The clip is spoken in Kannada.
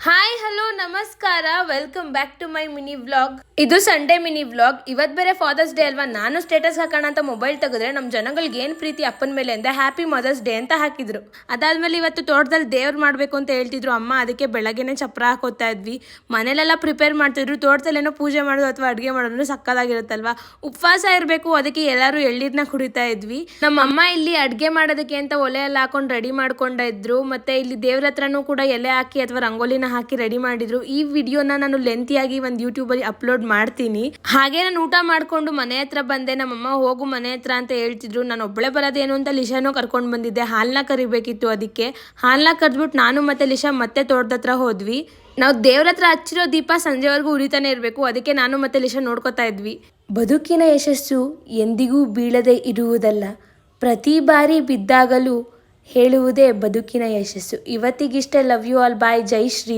ಹಾಯ್ ಹಲೋ ನಮಸ್ಕಾರ, welcome back to my mini vlog. ಇದು ಸಂಡೇ ಮಿನಿ ವ್ಲಾಗ್. ಇವತ್ತು ಬೇರೆ ಫಾದರ್ಸ್ ಡೇ ಅಲ್ವಾ. ನಾನು ಸ್ಟೇಟಸ್ ಹಾಕೋಣ ಅಂತ ಮೊಬೈಲ್ ತೆಗೆದ್ರೆ ನಮ್ಮ ಜನಗಳಿಗೆ ಏನು ಪ್ರೀತಿ ಅಪ್ಪನ ಮೇಲೆ ಅಂದ್ರೆ ಹ್ಯಾಪಿ ಮದರ್ಸ್ ಡೇ ಅಂತ ಹಾಕಿದ್ರು. ಅದಾದ್ಮೇಲೆ ಇವತ್ತು ತೋಟದಲ್ಲಿ ದೇವ್ರು ಮಾಡಬೇಕು ಅಂತ ಹೇಳ್ತಿದ್ರು ಅಮ್ಮ. ಅದಕ್ಕೆ ಬೆಳಗ್ಗೆನೆ ಚಪ್ರ ಹಾಕೋತಾ ಇದ್ವಿ. ಮನೇಲೆಲ್ಲ ಪ್ರಿಪೇರ್ ಮಾಡ್ತಿದ್ರು. ತೋಟದಲ್ಲಿ ಏನೋ ಪೂಜೆ ಮಾಡೋದು ಅಥವಾ ಅಡುಗೆ ಮಾಡೋದು ಸಕ್ಕದಾಗಿರುತ್ತಲ್ವಾ. ಉಪವಾಸ ಇರಬೇಕು, ಅದಕ್ಕೆ ಎಲ್ಲರೂ ಎಳ್ಳೀರನ್ನ ಕುಡಿತಾ ಇದ್ವಿ. ನಮ್ಮ ಅಮ್ಮ ಇಲ್ಲಿ ಅಡುಗೆ ಮಾಡೋದಕ್ಕೆ ಅಂತ ಒಲೆ ಎಲ್ಲ ಹಾಕೊಂಡು ರೆಡಿ ಮಾಡ್ಕೊಂಡಿದ್ರು. ಮತ್ತೆ ಇಲ್ಲಿ ದೇವ್ರ ಹತ್ರನೂ ಕೂಡ ಎಲೆ ಹಾಕಿ ಅಥವಾ ರಂಗೋಲಿನ ಹಾಕಿ ರೆಡಿ ಮಾಡಿದ್ರು. ಈ ವಿಡಿಯೋನ ನಾನು ಲೆಂತಿಯಾಗಿ ಒಂದು ಯೂಟ್ಯೂಬಲ್ಲಿ ಅಪ್ಲೋಡ್ ಮಾಡ್ತೀನಿ. ಹಾಗೆ ನಾನು ಊಟ ಮಾಡ್ಕೊಂಡು ಮನೆ ಹತ್ರ ಬಂದೆ. ನಮ್ಮಮ್ಮ ಹೋಗು ಮನೆ ಹತ್ರ ಅಂತ ಹೇಳ್ತಿದ್ರು. ನಾನು ಒಬ್ಬಳೆ ಬರೋದೇನು ಅಂತ ಲಿಶಾನೂ ಕರ್ಕೊಂಡು ಬಂದಿದ್ದೆ. ಹಾಲನ್ನ ಕರಿಬೇಕಿತ್ತು, ಅದಕ್ಕೆ ಹಾಲನ್ನ ಕರೆದ್ಬಿಟ್ಟು ನಾನು ಮತ್ತೆ ಲಿಶಾ ಮತ್ತೆ ತೋಟದ ಹತ್ರ ಹೋದ್ವಿ. ನಾವು ದೇವ್ರ ಹತ್ರ ಹಚ್ಚಿರೋ ದೀಪ ಸಂಜೆವರೆಗೂ ಉರಿತಾನೆ ಇರಬೇಕು. ಅದಕ್ಕೆ ನಾನು ಮತ್ತೆ ಲಿಶಾ ನೋಡ್ಕೋತಾ ಇದ್ವಿ. ಬದುಕಿನ ಯಶಸ್ಸು ಎಂದಿಗೂ ಬೀಳದೆ ಇರುವುದಲ್ಲ, ಪ್ರತಿ ಬಾರಿ ಬಿದ್ದಾಗಲೂ ಹೇಳುವುದೇ ಬದುಕಿನ ಯಶಸ್ಸು. ಇವತ್ತಿಗಿಷ್ಟೇ. Love you all. ಬಾಯ್. ಜೈ ಶ್ರೀ